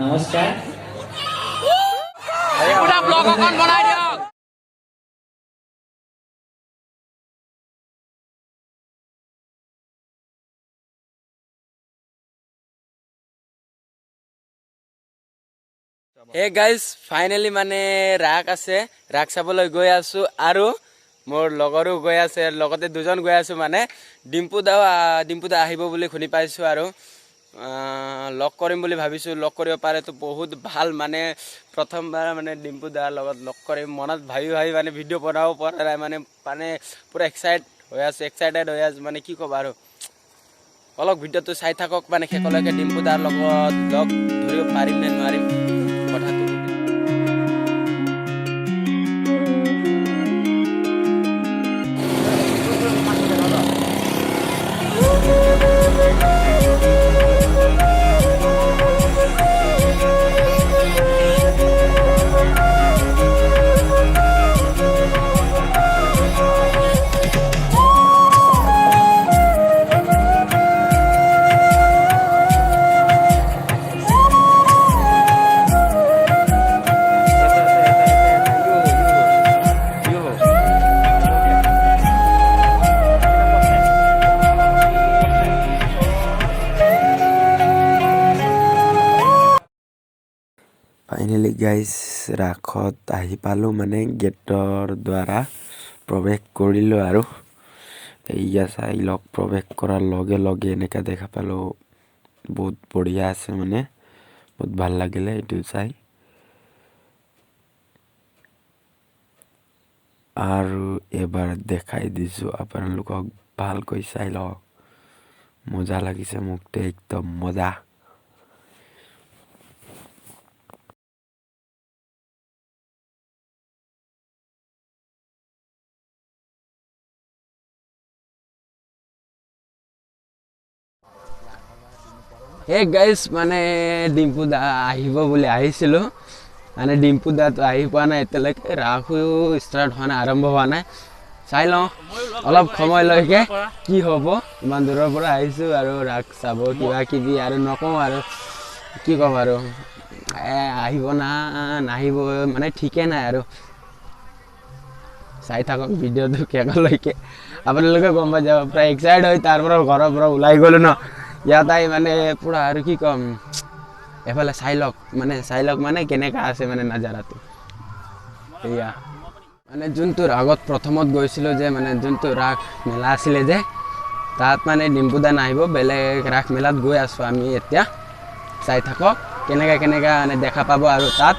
নমস্কাৰ पूरा blog account बनाई दियो। हे गाइस फाइनली माने राग আছে राग চাবলৈ গৈ আছো আৰু মোৰ লগৰো গৈ আছে লগতে দুজন গৈ আছো মানে ডিম্পু দা আহিব বুলি শুনি পাইছো আৰু লক কৰিম বুলি ভাবিছো লক কৰিব পাৰে তো বহুত ভাল মানে প্ৰথমবাৰ মানে ডিম্পু দাৰ লগত লক কৰিম মনত ভাবি মানে ভিডিও বনাব পৰা নাই মানে পুৰা এক্সাইটেড হৈ আছে মানে কি ক'ব আৰু অলপ ভিডিওটো চাই থাকক মানে শেষলৈকে ডিম্পু দাৰ লগত লগ ধৰিব পাৰিম নে নোৱাৰিম কথাটো फाइनली गाइस राखत आহি পালো মানে গেটৰ দ্বাৰা প্ৰৱেশ কৰিলো আৰু এইয়া চাই লক প্ৰৱেশ কৰাৰ লগে লগে এনেকা দেখা পালো বহুত বঢ়িয়া আছে মানে বহুত ভাল লাগিলে এটো চাই আৰু এবাৰ দেখাই দিছো আপোনালোকক ভালকৈ চাই লওক মজা লাগিছে মুখতে একদম মজা हे गाइस माने डिम्पू दा আহিব বুলি আহিছিল মানে ডিম্পু দা তো আহি পোৱা নাই এতিয়ালৈকে ৰাখো ষ্টাৰ্ট হোৱা নাই আৰম্ভ হোৱা নাই চাই লওঁ অলপ সময় লৈকে কি হ'ব ইমান দূৰৰ পৰা আহিছো আৰু ৰাখ চাব কিবা কিবি আৰু নকওঁ আৰু কি ক'ম আৰু আহিব না নাহিব মানে ঠিকে নাই আৰু চাই থাকক ভিডিওটো শেষলৈকে আপোনালোকে গম পাই যাব প্ৰায় এক্সাইটেড হৈ তাৰ পৰা ঘৰৰ পৰা ওলাই গ'লো ন ইয়াত আহি মানে পুৰা আৰু কি কম এফালে চাইলক মানে কেনেকা আছে মানে নাজাৰাটো এয়া মানে যোনটো ৰাগত প্ৰথমত গৈছিল যে মানে যোনটো ৰাগ মেলা আছিল যে তাত মানে ডিম্পু দা নাহিব বেলেগ ৰাগ মেলাত গৈ আছো আমি এতিয়া চাই থাকক কেনেকা মানে দেখা পাব আৰু তাত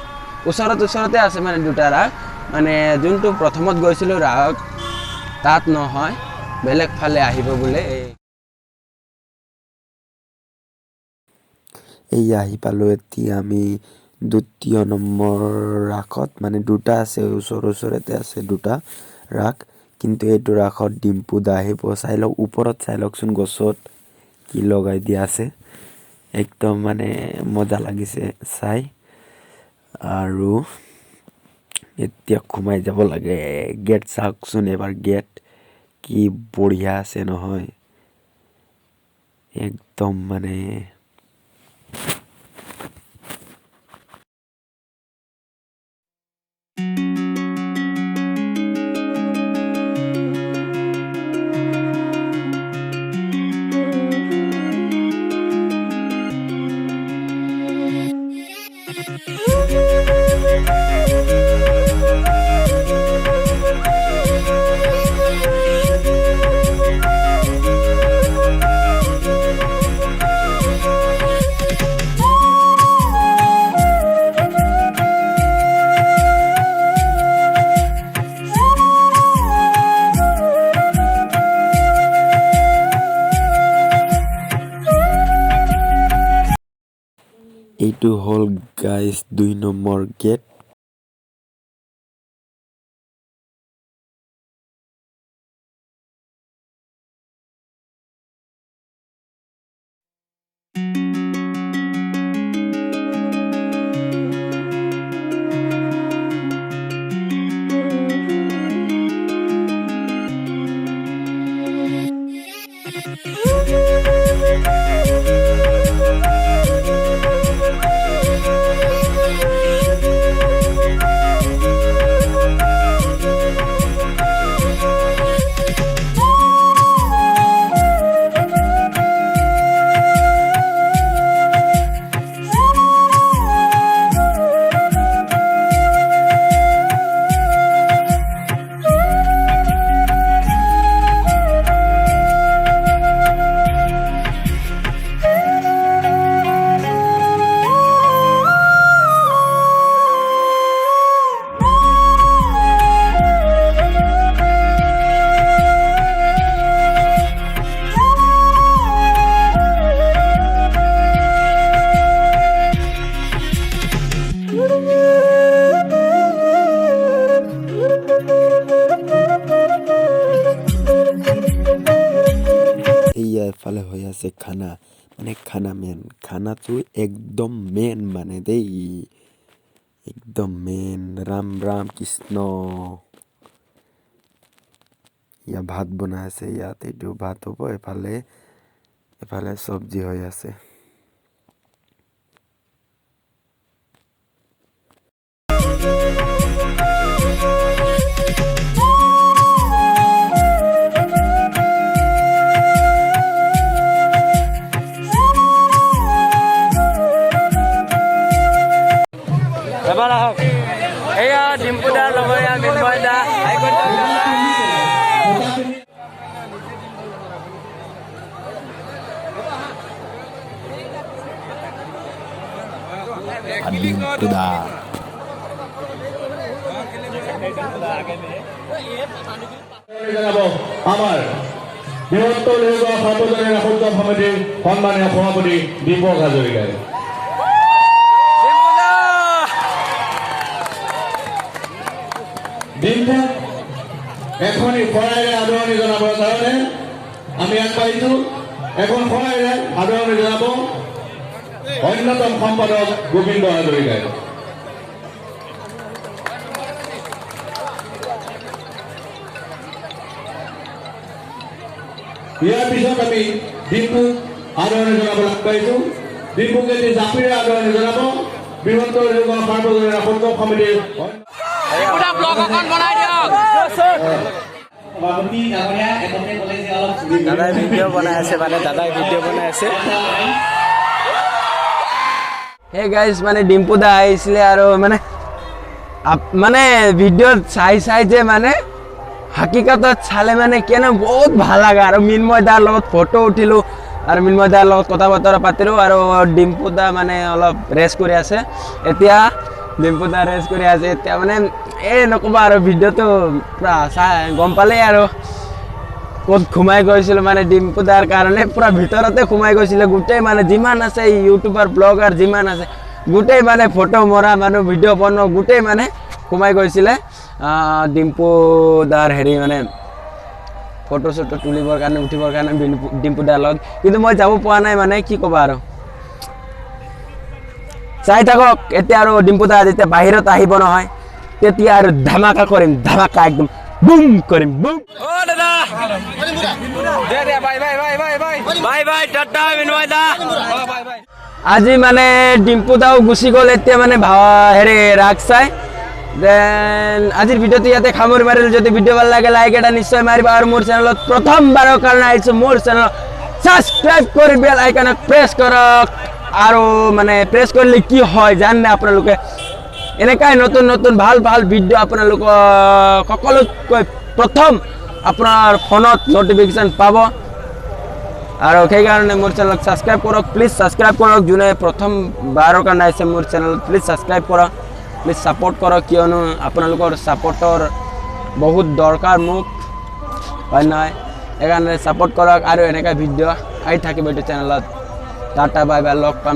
ওচৰতে আছে মানে দুটা ৰাগ মানে যোনটো প্ৰথমত গৈছিল ৰাগ তাত নহয় বেলেগ ফালে আহিব বোলে এই আহি পালো এতিয়া আমি দ্বিতীয় নম্বৰ ৰাগত মানে দুটা আছে ওচৰতে আছে দুটা ৰাগ কিন্তু এইটো ৰাগত ডিম্পু দা আহিব চাই লওক ওপৰত চাই লওকচোন গছত কি লগাই দিয়া আছে একদম মানে মজা লাগিছে চাই আৰু এতিয়া ঘুমাই যাব লাগে গেট চাওকচোন এবাৰ গেট কি বঢ়িয়া আছে নহয় একদম মানে এইটো হল গাইস 2 নম্বৰ গেট খানাটো একদম মেইন মানে দেই, একদম মেইন। ৰাম ৰাম কৃষ্ণ। ইয়াত ভাত বনাই আছে, ইয়াত এইটো ভাত হ'ব, এফালে চব্জি হৈ আছে। এবাৰ আহক, এয়া ডিম্পু দাৰ লগৰীয়া মিন্ময় দা আমাৰ বৃহত্তৰ লেহুগাঁও সাৰ্বজনীন ৰাসোৎসৱ সমিতিৰ সন্মানীয় সভাপতি দীপক হাজৰিকাই। ডিম্পুক এখনি শৰাইৰে আদৰণি জনাবৰ কাৰণে আমি আগবাঢ়িছোঁ। এখন শৰাইৰে আদৰণি জনাব অন্যতম সম্পাদক গোবিন্দ হাজৰিকাই। ইয়াৰ পিছত আমি ডিম্পুক আদৰণি জনাবলৈ আগবাঢ়িছোঁ। ডিম্পুক এটি জাপিৰে আদৰণি জনাব বৃহত্তৰ লেহুগাঁও সাৰ্বজনীন ৰাসোৎসৱ সমিতিৰ দাদাই ভিডিঅ' বনাই আছে, হে গাইজ, মানে ডিম্পু দা আহিছিলে আৰু মানে ভিডিঅ'ত চাই যে মানে হাকিকতত চালে মানে কেনে বহুত ভাল লাগে। আৰু মিন্ময় দাৰ লগত ফটো উঠিলোঁ আৰু মিন্ময় দাৰ লগত কথা বতৰা পাতিলোঁ। আৰু ডিম্পু দা মানে অলপ ৰেষ্ট কৰি আছে এতিয়া, ডিম্পু দা ৰেষ্ট কৰি আছে এতিয়া। মানে নক'বা আৰু ভিডিঅ'টো পূৰা চাই গম পালেই আৰু ক'ত সোমাই গৈছিলোঁ মানে ডিম্পু দাৰ কাৰণে পূৰা ভিতৰতে সোমাই গৈছিলে। গোটেই মানে যিমান আছে ইউটিউবাৰ ব্লগাৰ যিমান আছে গোটেই মানে ফটো মৰা মানুহ ভিডিঅ' বনোৱা গোটেই মানে সোমাই গৈছিলে ডিম্পু দাৰ মানে ফটো চটো তুলিবৰ কাৰণে উঠিবৰ কাৰণে ডিম্পু দাৰ লগত। কিন্তু মই যাব পৰা নাই, মানে কি ক'বা আৰু। চাই থাকক এতিয়া, আৰু ডিম্পু দা যেতিয়া বাহিৰত আহিব নহয় তেতিয়া আৰু ধামাকা কৰিম, ধামাকা একদম বুম কৰিম, বুম। আজি মানে ডিম্পু দাও গুচি গ'ল এতিয়া, মানে ৰাগ চাই। দেন আজিৰ ভিডিঅ'টো ইয়াতে সামৰি মাৰিলোঁ। যদি ভিডিঅ' ভাল লাগে লাইক এটা নিশ্চয় মাৰিবা, আৰু মোৰ চেনেলত প্ৰথমবাৰৰ কাৰণে আহিছোঁ মোৰ চেনেলত ছাবস্ক্ৰাইব কৰি বেল আইকনক প্ৰেছ কৰক। আৰু মানে প্ৰেছ কৰিলে কি হয় জানে আপোনালোকে, এনেকাই নতুন নতুন ভাল ভাল ভিডিঅ' আপোনালোকক সকলোতকৈ প্ৰথম আপোনাৰ ফোনত নটিফিকেশ্যন পাব। আৰু সেইকাৰণে মোৰ চেনেলক ছাবস্ক্ৰাইব কৰক, প্লিজ ছাবস্ক্ৰাইব কৰক। যোনে প্ৰথমবাৰৰ কাৰণে আহিছে মোৰ চেনেলত প্লিজ ছাবস্ক্ৰাইব কৰক, প্লিজ ছাপোৰ্ট কৰক, কিয়নো আপোনালোকৰ ছাপোৰ্টৰ বহুত দৰকাৰ মোক, হয় নহয়? সেইকাৰণে ছাপোৰ্ট কৰক আৰু এনেকৈ ভিডিঅ' আহি থাকিব এইটো চেনেলত। টাটা বাই বাই, লগ পাম।